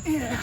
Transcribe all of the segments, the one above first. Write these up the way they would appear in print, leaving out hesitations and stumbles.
Yeah.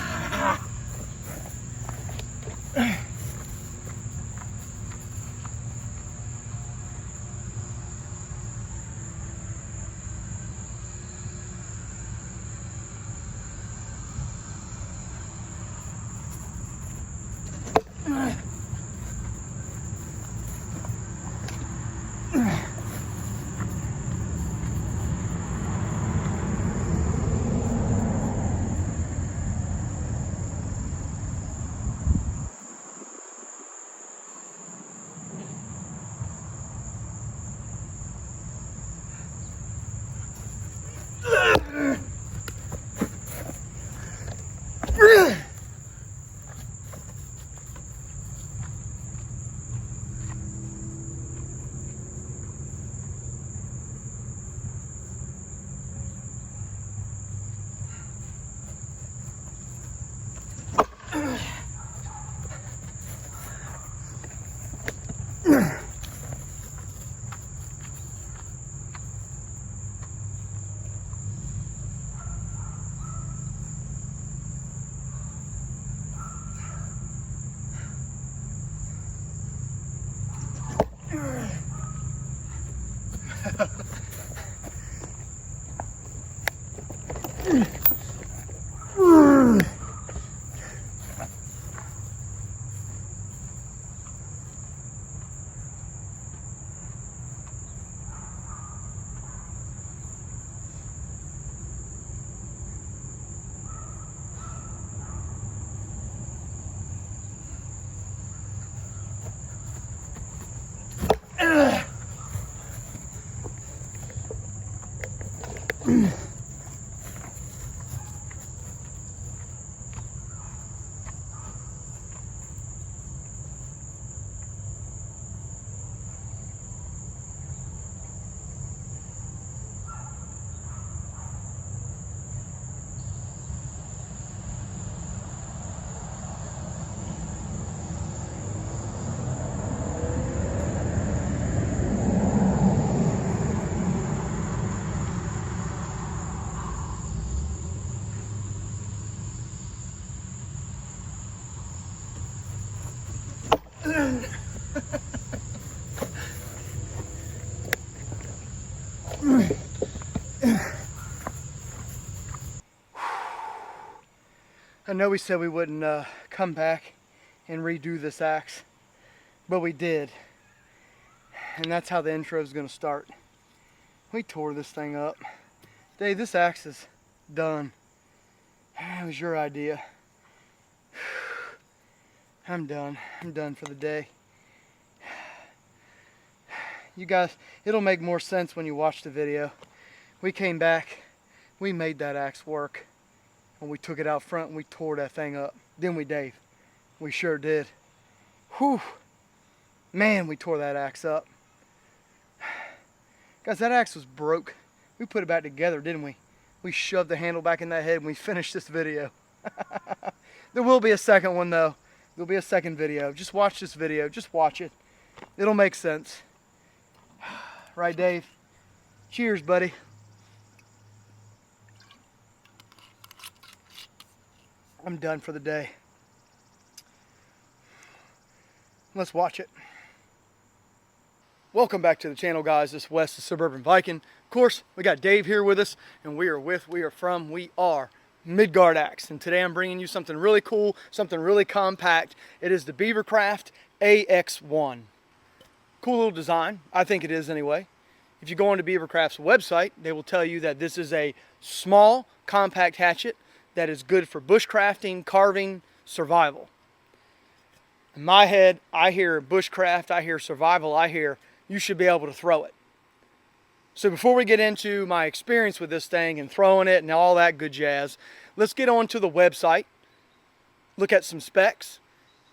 I know we said we wouldn't come back and redo this axe, but we did. And that's how the intro is going to start. We tore this thing up. Dave, this axe is done. It was your idea. I'm done. I'm done for the day. You guys, it'll make more sense when you watch the video. We came back, we made that axe work. And we took it out front and we tore that thing up. Didn't we, Dave? We sure did. Whew. Man, we tore that axe up. Guys, that axe was broke. We put it back together, didn't we? We shoved the handle back in that head and we finished this video. There will be a second one though. There'll be a second video. Just watch this video. Just watch it. It'll make sense. Right, Dave? Cheers, buddy. I'm done for the day. Let's watch it. Welcome back to the channel, guys. This is Wes, the Suburban Viking. Of course, we got Dave here with us, and we are Midgard Axe. And today I'm bringing you something really cool, something really compact. It is the BeaverCraft AX1. Cool little design. I think it is anyway. If you go onto BeaverCraft's website, they will tell you that this is a small, compact hatchet that is good for bushcrafting, carving, survival. In my head, I hear bushcraft, I hear survival, I hear you should be able to throw it. So before we get into my experience with this thing and throwing it and all that good jazz, let's get on to the website, look at some specs,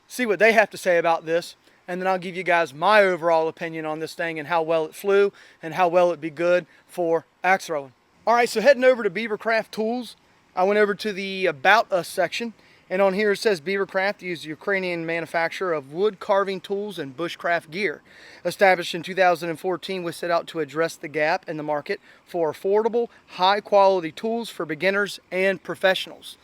see what they have to say about this, and then I'll give you guys my overall opinion on this thing and how well it flew and how well it'd be good for axe throwing. All right, so heading over to BeaverCraft Tools, I went over to the About Us section, and on here it says BeaverCraft is a Ukrainian manufacturer of wood carving tools and bushcraft gear. Established in 2014, we set out to address the gap in the market for affordable, high-quality tools for beginners and professionals.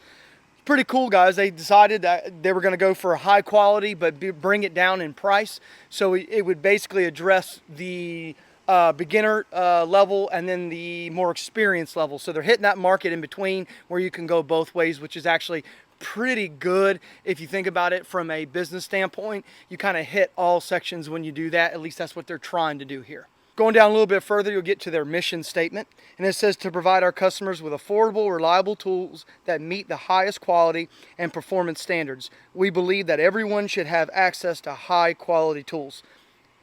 Pretty cool, guys. They decided that they were going to go for a high quality but bring it down in price, so it would basically address the beginner level and then the more experienced level. So they're hitting that market in between where you can go both ways, which is actually pretty good if you think about it from a business standpoint. You kind of hit all sections when you do that. At least that's what they're trying to do here. Going down a little bit further, you'll get to their mission statement, and it says to provide our customers with affordable, reliable tools that meet the highest quality and performance standards. We believe that everyone should have access to high quality tools.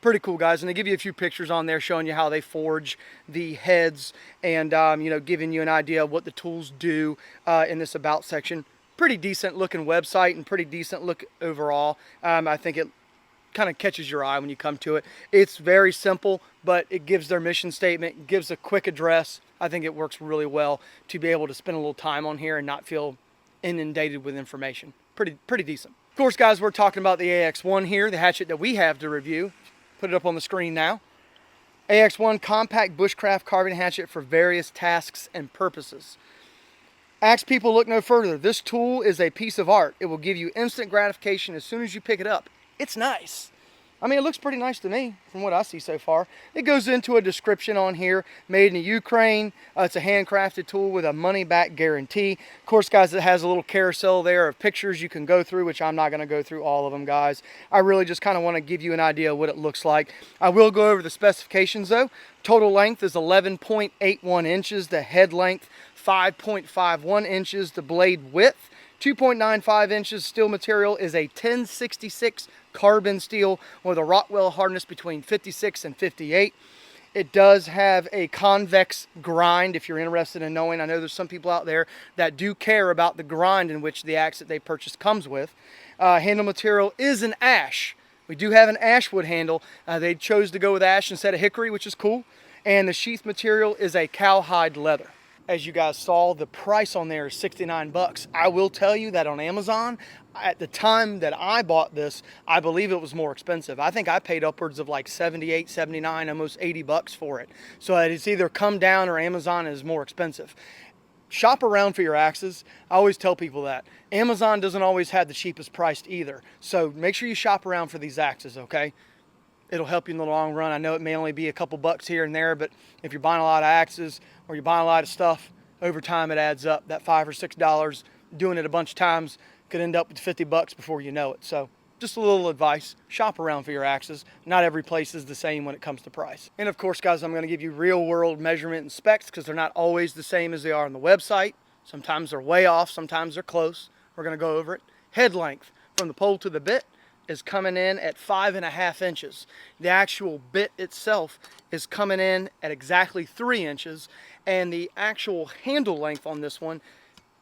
Pretty cool, guys, and they give you a few pictures on there showing you how they forge the heads and you know, giving you an idea of what the tools do in this about section. Pretty decent looking website and pretty decent look overall. I think it kind of catches your eye when you come to it. It's very simple, but it gives their mission statement, gives a quick address. I think it works really well to be able to spend a little time on here and not feel inundated with information. Pretty decent. Of course, guys, we're talking about the AX1 here, the hatchet that we have to review. Put it up on the screen now. AX1 compact bushcraft carving hatchet for various tasks and purposes. Axe people, look no further. This tool is a piece of art. It will give you instant gratification as soon as you pick it up. It's nice. I mean, it looks pretty nice to me from what I see so far. It goes into a description on here, made in Ukraine. It's a handcrafted tool with a money-back guarantee. Of course, guys, it has a little carousel there of pictures you can go through, which I'm not going to go through all of them, guys. I really just kind of want to give you an idea of what it looks like. I will go over the specifications, though. Total length is 11.81 inches. The head length, 5.51 inches. The blade width, 2.95 inches. Steel material is a 1066 carbon steel with a Rockwell hardness between 56 and 58. It does have a convex grind if you're interested in knowing. I know there's some people out there that do care about the grind in which the axe that they purchased comes with. Handle material is an ash. We do have an ash wood handle. They chose to go with ash instead of hickory, which is cool. And the sheath material is a cowhide leather. As you guys saw, the price on there is 69 bucks. I will tell you that on Amazon, at the time that I bought this, I believe it was more expensive. I think I paid upwards of like 78, 79, almost 80 bucks for it. So it's either come down or Amazon is more expensive. Shop around for your axes. I always tell people that. Amazon doesn't always have the cheapest priced either. So make sure you shop around for these axes, okay? It'll help you in the long run. I know it may only be a couple bucks here and there, but if you're buying a lot of axes or you're buying a lot of stuff, over time it adds up. That $5 or $6, doing it a bunch of times, could end up with 50 bucks before you know it. So just a little advice, shop around for your axes. Not every place is the same when it comes to price. And of course, guys, I'm gonna give you real world measurement and specs because they're not always the same as they are on the website. Sometimes they're way off, sometimes they're close. We're gonna go over it. Head length from the pole to the bit is coming in at 5.5 inches. The actual bit itself is coming in at exactly 3 inches, and the actual handle length on this one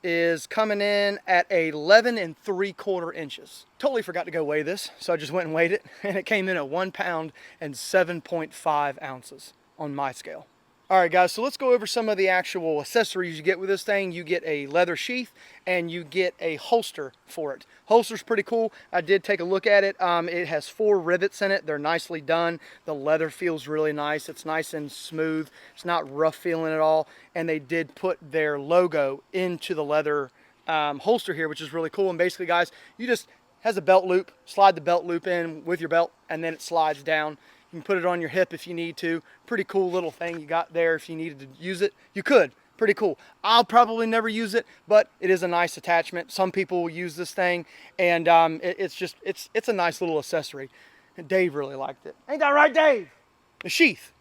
is coming in at 11 3/4 inches. Totally forgot to go weigh this, so I just went and weighed it, and it came in at 1 pound and 7.5 ounces on my scale. All right, guys, so let's go over some of the actual accessories you get with this thing. You get a leather sheath and you get a holster for it. Holster's pretty cool. I did take a look at it. It has 4 rivets in it. They're nicely done. The leather feels really nice. It's nice and smooth. It's not rough feeling at all. And they did put their logo into the leather holster here, which is really cool. And basically, guys, you just has a belt loop. Slide the belt loop in with your belt, and then it slides down. You can put it on your hip if you need to. Pretty cool little thing you got there. If you needed to use it, you could. Pretty cool. I'll probably never use it, but it is a nice attachment. Some people will use this thing, and it's a nice little accessory. And Dave really liked it. Ain't that right, Dave? The sheath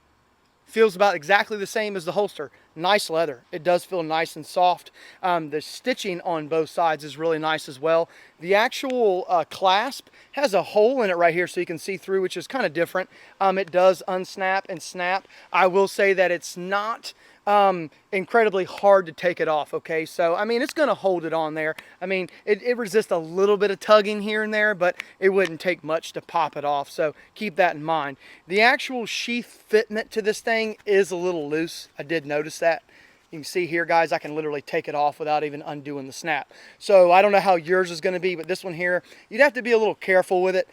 feels about exactly the same as the holster. Nice leather. It does feel nice and soft. The stitching on both sides is really nice as well. The actual clasp has a hole in it right here so you can see through, which is kind of different. It does unsnap and snap. I will say that it's not incredibly hard to take it off, okay? So, I mean, it's going to hold it on there. I mean, it resists a little bit of tugging here and there, but it wouldn't take much to pop it off, so keep that in mind. The actual sheath fitment to this thing is a little loose. I did notice that. You can see here, guys, I can literally take it off without even undoing the snap. So I don't know how yours is going to be, but this one here, you'd have to be a little careful with it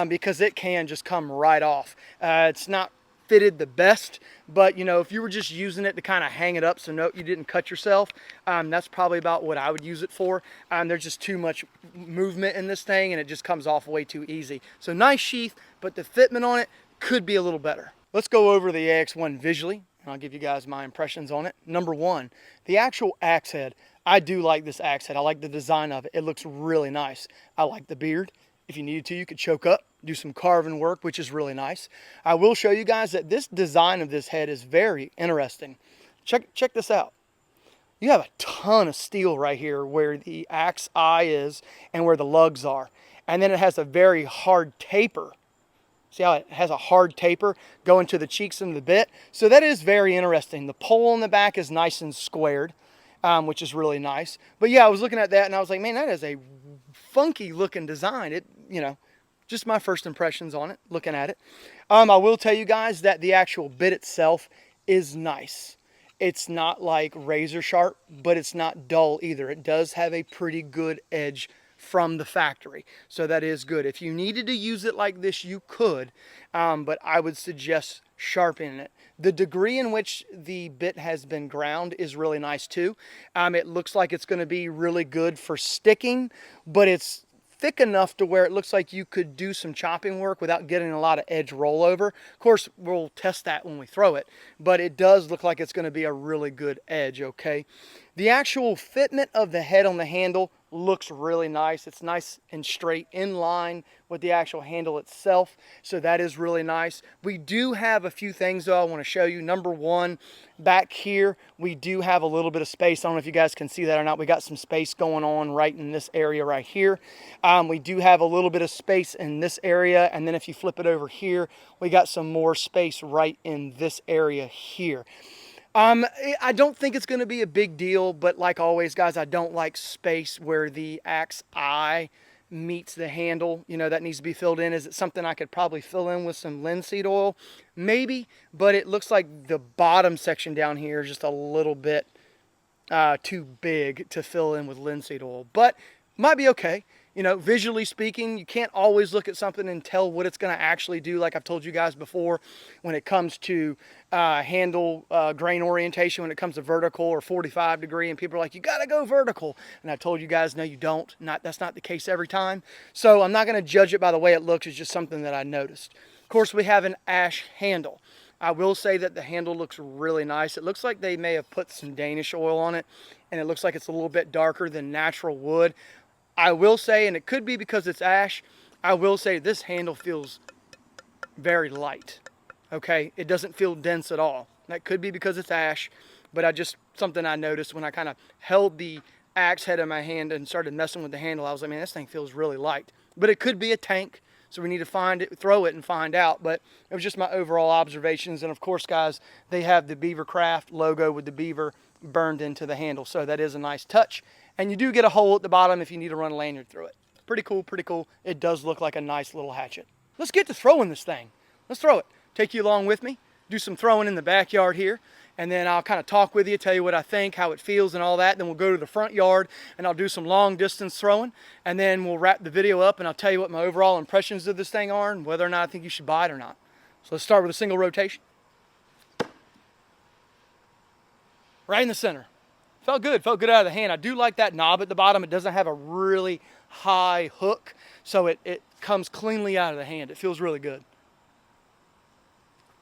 because it can just come right off. It's not fitted the best. But you know, if you were just using it to kind of hang it up so you didn't cut yourself, that's probably about what I would use it for. There's just too much movement in this thing and it just comes off way too easy. So nice sheath, but the fitment on it could be a little better. Let's go over the AX1 visually, and I'll give you guys my impressions on it. Number one, the actual axe head. I do like this axe head. I like the design of it. It looks really nice. I like the beard. If you needed to, you could choke up, do some carving work, which is really nice. I will show you guys that this design of this head is very interesting. Check this out. You have a ton of steel right here where the axe eye is and where the lugs are. And then it has a very hard taper. See how it has a hard taper going to the cheeks and the bit? So that is very interesting. The pole on the back is nice and squared, which is really nice. But yeah, I was looking at that and I was like, man, that is a funky looking design. It, you know, just my first impressions on it, looking at it. I will tell you guys that the actual bit itself is nice. It's not like razor sharp, but it's not dull either. It does have a pretty good edge from the factory, so that is good. If you needed to use it like this, you could, but I would suggest sharpening it. The degree in which the bit has been ground is really nice too. It looks like it's going to be really good for sticking, but it's thick enough to where it looks like you could do some chopping work without getting a lot of edge rollover. Of course, we'll test that when we throw it, but it does look like it's going to be a really good edge, okay? The actual fitment of the head on the handle looks really nice. It's nice and straight in line with the actual handle itself, so that is really nice. We do have a few things though I want to show you. Number one, back here we do have a little bit of space. I don't know if you guys can see that or not. We got some space going on right in this area right here. We do have a little bit of space in this area, and then if you flip it over here, we got some more space right in this area here. I don't think it's going to be a big deal, but like always, guys, I don't like space where the axe eye meets the handle. You know, that needs to be filled in. Is it something I could probably fill in with some linseed oil? Maybe, but it looks like the bottom section down here is just a little bit too big to fill in with linseed oil, but might be okay. You know, visually speaking, you can't always look at something and tell what it's going to actually do. Like I've told you guys before, when it comes to handle grain orientation, when it comes to vertical or 45 degree, and people are like, you got to go vertical. And I told you guys, no, you don't. That's not the case every time. So I'm not going to judge it by the way it looks. It's just something that I noticed. Of course, we have an ash handle. I will say that the handle looks really nice. It looks like they may have put some Danish oil on it, and it looks like it's a little bit darker than natural wood. I will say, and it could be because it's ash, I will say this handle feels very light, okay? It doesn't feel dense at all. That could be because it's ash, but something I noticed when I kind of held the axe head in my hand and started messing with the handle. I was like, man, this thing feels really light. But it could be a tank, so we need to find it, throw it and find out. But it was just my overall observations. And of course, guys, they have the BeaverCraft logo with the beaver burned into the handle, so that is a nice touch. And you do get a hole at the bottom if you need to run a lanyard through it. Pretty cool, pretty cool. It does look like a nice little hatchet. Let's get to throwing this thing. Let's throw it. Take you along with me. Do some throwing in the backyard here. And then I'll kind of talk with you, tell you what I think, how it feels and all that. Then we'll go to the front yard and I'll do some long distance throwing. And then we'll wrap the video up and I'll tell you what my overall impressions of this thing are and whether or not I think you should buy it or not. So let's start with a single rotation. Right in the center. Felt good out of the hand. I do like that knob at the bottom. It doesn't have a really high hook, so it comes cleanly out of the hand. It feels really good.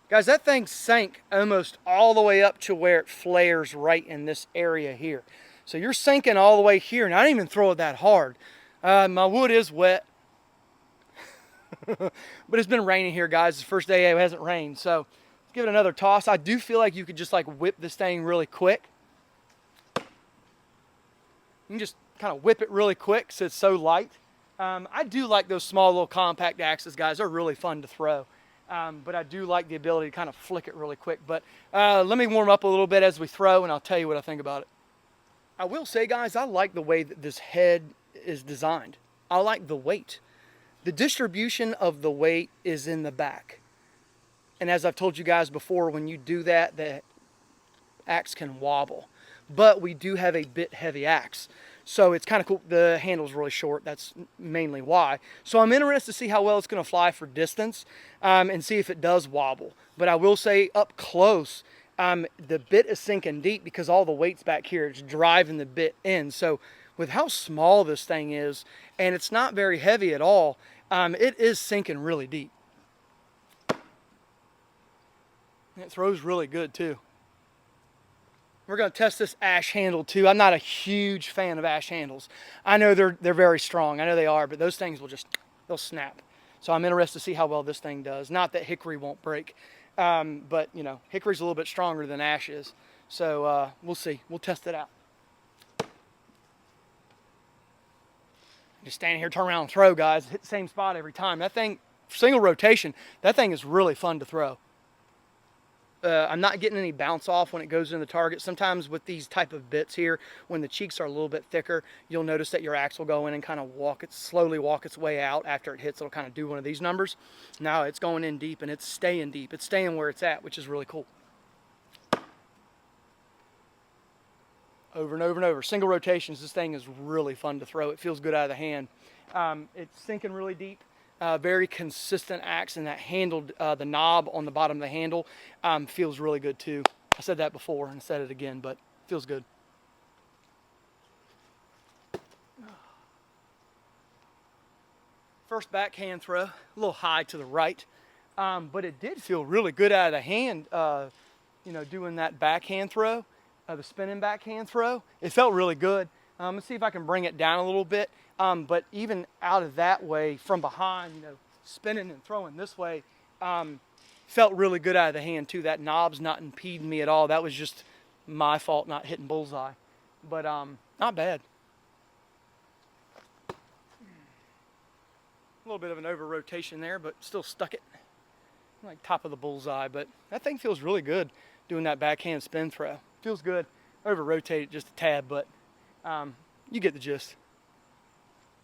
Guys, that thing sank almost all the way up to where it flares right in this area here. So you're sinking all the way here, and I didn't even throw it that hard. My wood is wet, but it's been raining here, guys. It's the first day it hasn't rained, so let's give it another toss. I do feel like you could just like whip this thing really quick. You can just kind of whip it really quick so it's so light. I do like those small little compact axes, guys. They're really fun to throw. But I do like the ability to kind of flick it really quick. But let me warm up a little bit as we throw, and I'll tell you what I think about it. I will say, guys, I like the way that this head is designed. I like the weight. The distribution of the weight is in the back. And as I've told you guys before, when you do that, the axe can wobble. But we do have a bit heavy axe. So it's kind of cool. The handle's really short. That's mainly why. So I'm interested to see how well it's going to fly for distance and see if it does wobble. But I will say up close, the bit is sinking deep because all the weight's back here. It's driving the bit in. So with how small this thing is, and it's not very heavy at all, it is sinking really deep. And it throws really good too. We're going to test this ash handle too. I'm not a huge fan of ash handles. I know they're very strong. I know they are, but those things they'll snap. So I'm interested to see how well this thing does. Not that hickory won't break, but you know, hickory's a little bit stronger than ash is. So we'll see. We'll test it out. Just stand here, turn around and throw, guys. Hit the same spot every time. That thing, single rotation, that thing is really fun to throw. I'm not getting any bounce off when it goes in the target. Sometimes with these type of bits here, when the cheeks are a little bit thicker, you'll notice that your axe will go in and kind of slowly walk its way out. After it hits, it'll kind of do one of these numbers. Now it's going in deep and it's staying deep. It's staying where it's at, which is really cool. Over and over and over. Single rotations, this thing is really fun to throw. It feels good out of the hand. It's sinking really deep. Very consistent axe, and that handle, the knob on the bottom of the handle feels really good too. I said that before and said it again, but it feels good. First backhand throw, a little high to the right, but it did feel really good out of the hand, you know, doing that backhand throw, the spinning backhand throw. It felt really good. Let's see if I can bring it down a little bit. But even out of that way, from behind, you know, spinning and throwing this way, felt really good out of the hand too. That knob's not impeding me at all. That was just my fault not hitting bullseye. But not bad. A little bit of an over rotation there, but still stuck it. Like top of the bullseye, but that thing feels really good doing that backhand spin throw. Feels good. Over rotate just a tad, but you get the gist.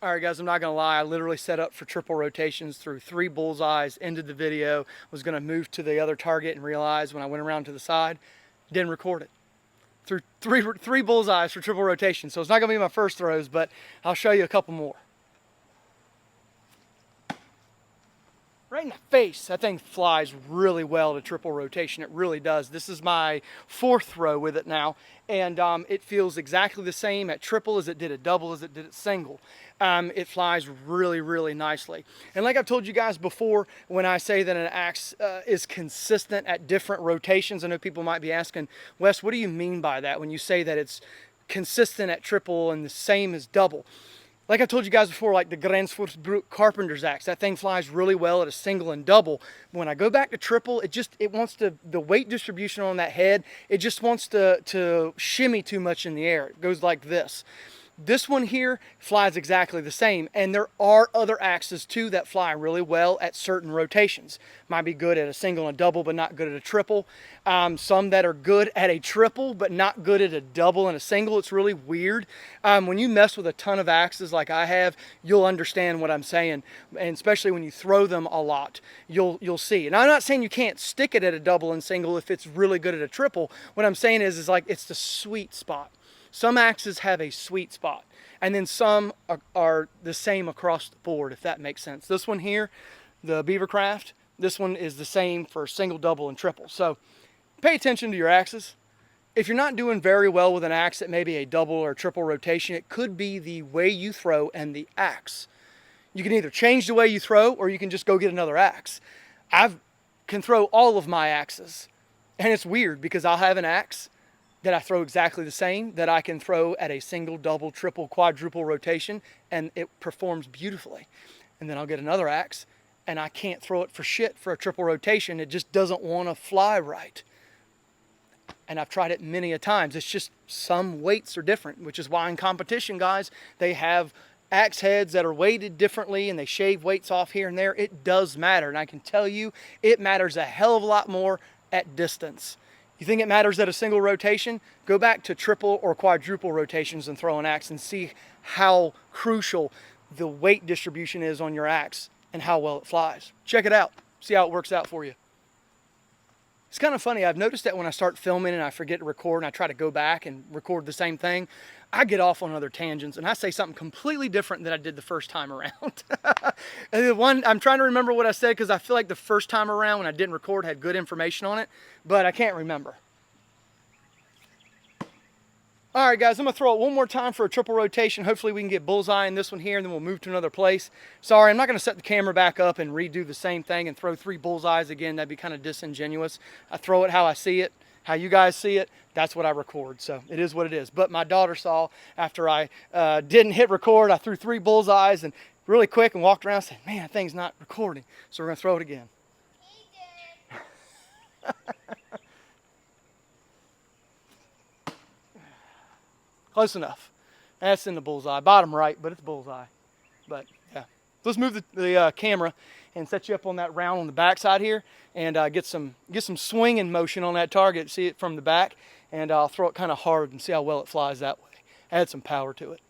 All right, guys, I'm not gonna lie. I literally set up for triple rotations through 3 bullseyes, ended the video, was gonna move to the other target and realized when I went around to the side, didn't record it. Through three bullseyes for triple rotation. So it's not gonna be my first throws, but I'll show you a couple more. Right in the face. That thing flies really well to triple rotation. It really does. This is my 4th throw with it now, and it feels exactly the same at triple as it did at double as it did at single. It flies really, really nicely. And like I've told you guys before, when I say that an axe is consistent at different rotations, I know people might be asking, Wes, what do you mean by that when you say that it's consistent at triple and the same as double? Like I told you guys before, like the Gransforsbruk carpenter's axe, that thing flies really well at a single and double. When I go back to triple, it wants to, the weight distribution on that head, it just wants to shimmy too much in the air. It goes like this. This one here flies exactly the same, and there are other axes too that fly really well at certain rotations. Might be good at a single and a double, but not good at a triple. Some that are good at a triple, but not good at a double and a single. It's really weird. When you mess with a ton of axes like I have, you'll understand what I'm saying, and especially when you throw them a lot, you'll see. And I'm not saying you can't stick it at a double and single if it's really good at a triple. What I'm saying is like it's the sweet spot. Some axes have a sweet spot, and then some are the same across the board, if that makes sense. This one here, the BeaverCraft, this one is the same for single, double, and triple. So pay attention to your axes. If you're not doing very well with an axe that may be a double or triple rotation, it could be the way you throw and the axe. You can either change the way you throw, or you can just go get another axe. I can throw all of my axes, and it's weird because I'll have an axe that I throw exactly the same that I can throw at a single, double, triple, quadruple rotation, and it performs beautifully. And then I'll get another axe and I can't throw it for shit for a triple rotation. It just doesn't want to fly right. And I've tried it many a times. It's just some weights are different, which is why in competition, guys, they have axe heads that are weighted differently and they shave weights off here and there. It does matter. And I can tell you, it matters a hell of a lot more at distance. You think it matters at a single rotation? Go back to triple or quadruple rotations and throw an axe and see how crucial the weight distribution is on your axe and how well it flies. Check it out. See how it works out for you. It's kind of funny. I've noticed that when I start filming and I forget to record and I try to go back and record the same thing, I get off on other tangents and I say something completely different than I did the first time around. I'm trying to remember what I said because I feel like the first time around when I didn't record had good information on it, but I can't remember. All right, guys, I'm going to throw it one more time for a triple rotation. Hopefully we can get bullseye in this one here, and then we'll move to another place. Sorry, I'm not going to set the camera back up and redo the same thing and throw 3 bullseyes again. That'd be kind of disingenuous. I throw it how I see it, how you guys see it. That's what I record, so it is what it is. But my daughter saw after I didn't hit record, I threw 3 bullseyes and really quick and walked around and said, man, that thing's not recording. So we're going to throw it again. Close enough. That's in the bullseye. Bottom right, but it's bullseye. But yeah, let's move the camera and set you up on that round on the back side here, and get some swinging motion on that target. See it from the back, and I'll throw it kind of hard and see how well it flies that way. Add some power to it.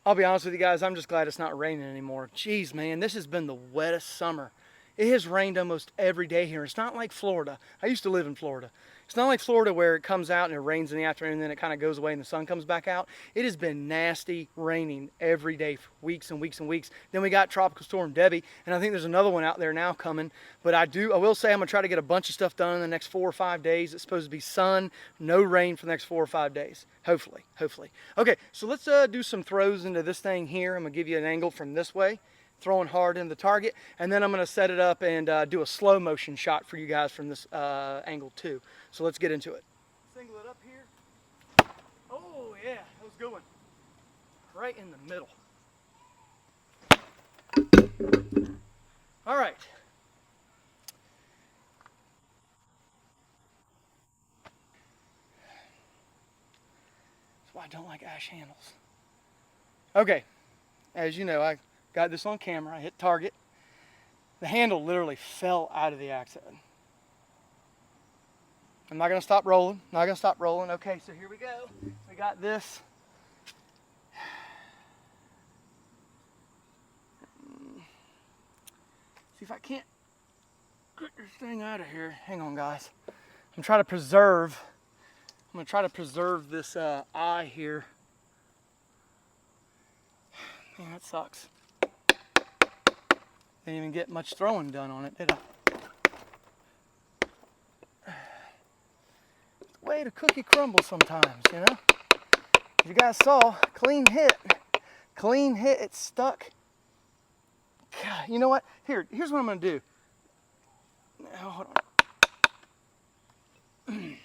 I'll be honest with you guys, I'm just glad it's not raining anymore. Jeez, man, this has been the wettest summer. It has rained almost every day here. It's not like Florida. I used to live in Florida. It's not like Florida where it comes out and it rains in the afternoon and then it kind of goes away and the sun comes back out. It has been nasty raining every day for weeks and weeks and weeks. Then we got Tropical Storm Debbie, and I think there's another one out there now coming. But I will say I'm going to try to get a bunch of stuff done in the next 4 or 5 days. It's supposed to be sun, no rain for the next 4 or 5 days. Hopefully. Okay, so let's do some throws into this thing here. I'm going to give you an angle from this way, throwing hard in the target, and then I'm going to set it up and do a slow motion shot for you guys from this angle too. So let's get into it. Single it up here. Oh yeah, that was a good one. Right in the middle. All right. That's why I don't like ash handles. Okay, as you know, I got this on camera. I hit target. The handle literally fell out of the axe head. I'm not going to stop rolling. Okay, so here we go. We got this. See if I can't get this thing out of here. Hang on, guys. I'm going to try to preserve this eye here. Man, that sucks. Didn't even get much throwing done on it, did I? Way to cookie crumble sometimes, you know? As you guys saw, clean hit, it stuck. God, you know what? Here's what I'm gonna do. Oh, hold on.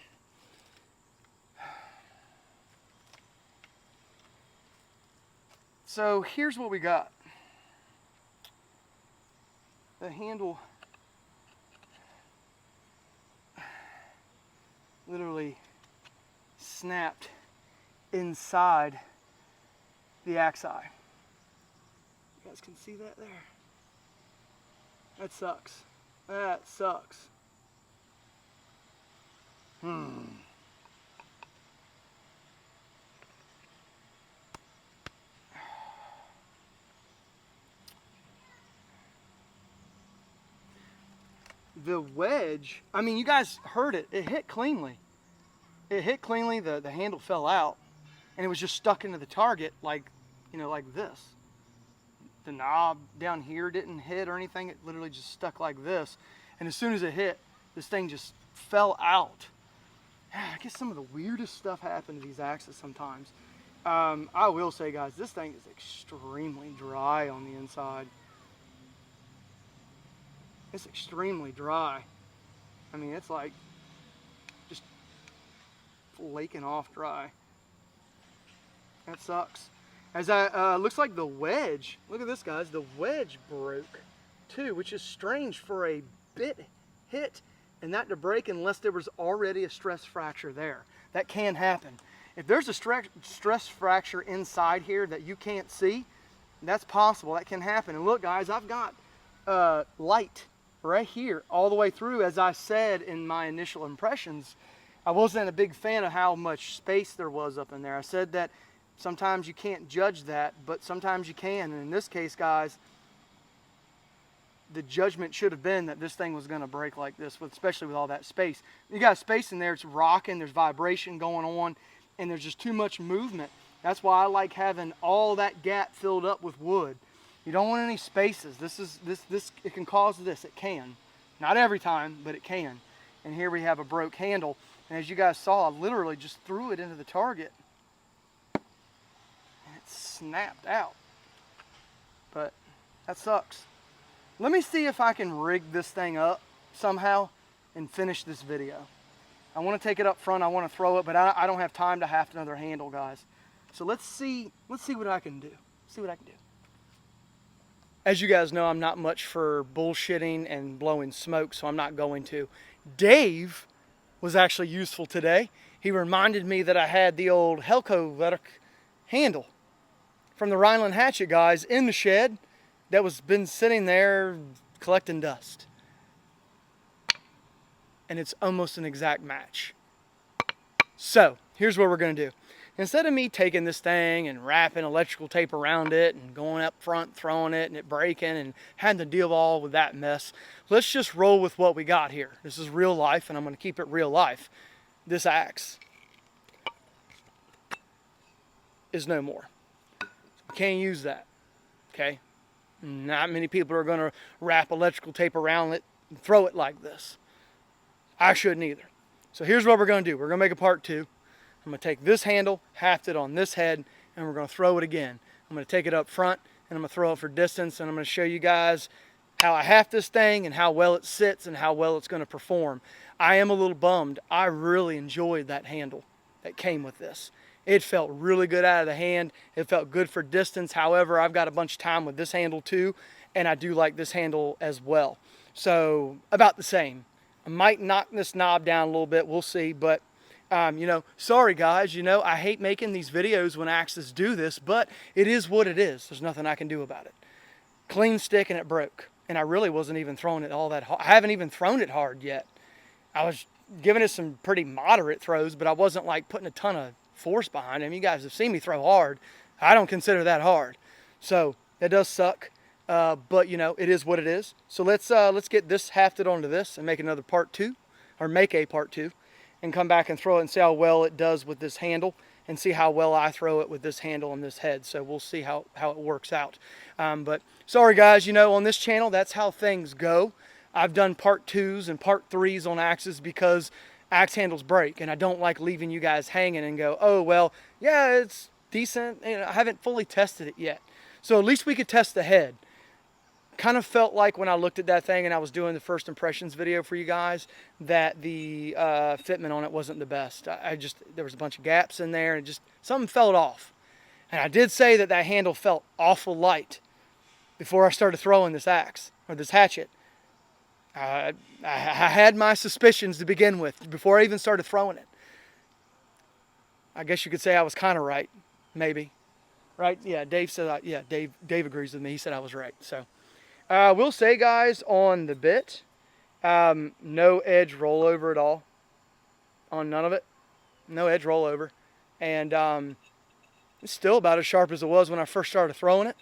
So here's what we got. The handle literally snapped inside the axe eye. You guys can see that there. That sucks. That sucks. The wedge, I mean, you guys heard it. It hit cleanly. The handle fell out, and it was just stuck into the target like, you know, like this. The knob down here didn't hit or anything. It literally just stuck like this. And as soon as it hit, this thing just fell out. I guess some of the weirdest stuff happened to these axes sometimes. I will say, guys, this thing is extremely dry on the inside. It's extremely dry. I mean, it's like just flaking off dry. That sucks. As looks like the wedge, look at this, guys, the wedge broke too, which is strange for a bit hit and that to break unless there was already a stress fracture there. That can happen. If there's a stress fracture inside here that you can't see, that's possible. That can happen. And look, guys, I've got light right here all the way through. As I said in my initial impressions, I wasn't a big fan of how much space there was up in there. I said that sometimes you can't judge that, but sometimes you can. And in this case, guys, the judgment should have been that this thing was going to break like this, especially with all that space. You got space in there, it's rocking, there's vibration going on, and there's just too much movement. That's why I like having all that gap filled up with wood. You don't want any spaces. It can cause this, it can. Not every time, but it can. And here we have a broke handle, and as you guys saw, I literally just threw it into the target, and it snapped out. But that sucks. Let me see if I can rig this thing up somehow and finish this video. I want to take it up front, I want to throw it, but I don't have time to haft another handle, guys. So let's see what I can do. As you guys know, I'm not much for bullshitting and blowing smoke, so I'm not going to. Dave was actually useful today. He reminded me that I had the old Helco handle from the Rhineland Hatchet guys in the shed that was been sitting there collecting dust. And it's almost an exact match. So, here's what we're going to do. Instead of me taking this thing and wrapping electrical tape around it and going up front, throwing it and it breaking and having to deal all with that mess, let's just roll with what we got here. This is real life, and I'm going to keep it real life. This axe is no more. You can't use that, okay? Not many people are going to wrap electrical tape around it and throw it like this. I shouldn't either. So here's what we're going to do. We're going to make a part 2. I'm going to take this handle, haft it on this head, and we're going to throw it again. I'm going to take it up front, and I'm going to throw it for distance, and I'm going to show you guys how I haft this thing and how well it sits and how well it's going to perform. I am a little bummed. I really enjoyed that handle that came with this. It felt really good out of the hand. It felt good for distance. However, I've got a bunch of time with this handle too, and I do like this handle as well. So, about the same. I might knock this knob down a little bit. We'll see, but you know, sorry guys, you know, I hate making these videos when axes do this, but it is what it is. There's nothing I can do about it. Clean stick and it broke. And I really wasn't even throwing it all that hard. I haven't even thrown it hard yet. I was giving it some pretty moderate throws, but I wasn't like putting a ton of force behind them. You guys have seen me throw hard. I don't consider that hard. So that does suck. But you know, it is what it is. So let's get this hafted onto this and make another part 2, or make a part 2. And come back and throw it and see how well it does with this handle and see how well I throw it with this handle and this head. So we'll see how it works out. But sorry guys, you know, on this channel, that's how things go. I've done part 2s and part 3s on axes because axe handles break, and I don't like leaving you guys hanging and go, oh, well, yeah, it's decent. You know, I haven't fully tested it yet. So at least we could test the head. Kind of felt like when I looked at that thing and I was doing the first impressions video for you guys that the fitment on it wasn't the best. There was a bunch of gaps in there and just something felt off. And I did say that that handle felt awful light before I started throwing this axe or this hatchet. I had my suspicions to begin with before I even started throwing it. I guess you could say I was kind of right, maybe. Right? Yeah, Dave said, Dave agrees with me. He said I was right. So. We'll say, guys, on the bit, no edge rollover at all on none of it. No edge rollover. And it's still about as sharp as it was when I first started throwing it.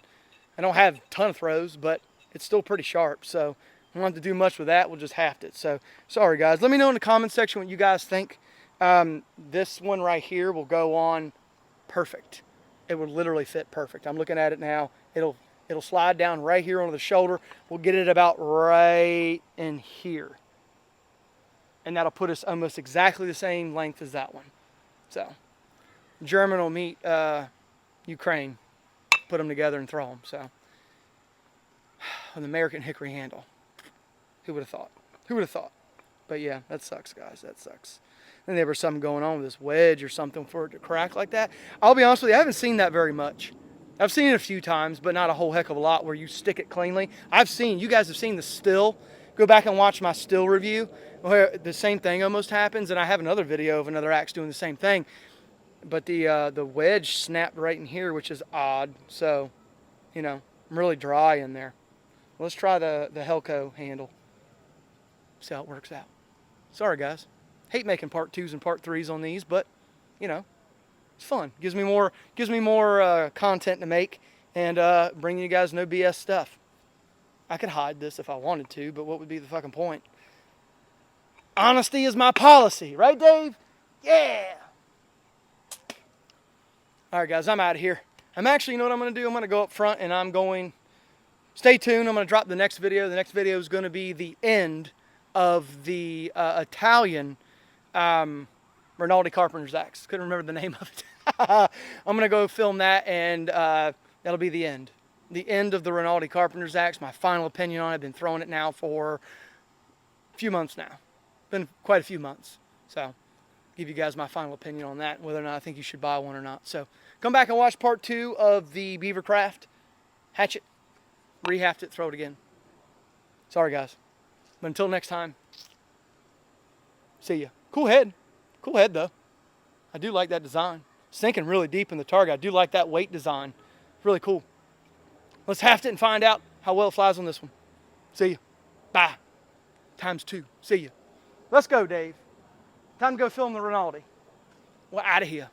I don't have a ton of throws, but it's still pretty sharp. So I don't have to do much with that. We'll just haft it. So sorry, guys. Let me know in the comment section what you guys think. This one right here will go on perfect. It will literally fit perfect. I'm looking at it now. It'll slide down right here onto the shoulder. We'll get it about right in here. And that'll put us almost exactly the same length as that one. So, German will meet Ukraine. Put them together and throw them. So, an American hickory handle. Who would have thought? Who would have thought? But yeah, that sucks, guys. That sucks. And there was something going on with this wedge or something for it to crack like that. I'll be honest with you, I haven't seen that very much. I've seen it a few times, but not a whole heck of a lot where you stick it cleanly. You guys have seen the still. Go back and watch my still review where the same thing almost happens. And I have another video of another axe doing the same thing. But the wedge snapped right in here, which is odd. So, you know, I'm really dry in there. Let's try the Helco handle. See how it works out. Sorry, guys. Hate making part 2s and part 3s on these, but, you know. It's fun. Gives me more content to make and bringing you guys no BS stuff. I could hide this if I wanted to, but what would be the fucking point? Honesty is my policy, right, Dave? Yeah! Alright guys, I'm out of here. I'm actually, you know what I'm going to do? I'm going to go up front and I'm going, stay tuned, I'm going to drop the next video. The next video is going to be the end of the Italian Rinaldi Carpenter's axe. Couldn't remember the name of it. I'm going to go film that, and that'll be the end. The end of the Rinaldi Carpenter's axe. My final opinion on it. I've been throwing it now for a few months now. Been quite a few months. So, give you guys my final opinion on that, whether or not I think you should buy one or not. So, come back and watch part 2 of the BeaverCraft Hatchet. Rehaft it, throw it again. Sorry guys. But until next time, see ya. Cool head. Cool head though. I do like that design. Sinking really deep in the target. I do like that weight design. Really cool. Let's haft it and find out how well it flies on this one. See ya. Bye. ×2. See ya. Let's go, Dave. Time to go film the Rinaldi. We're out of here.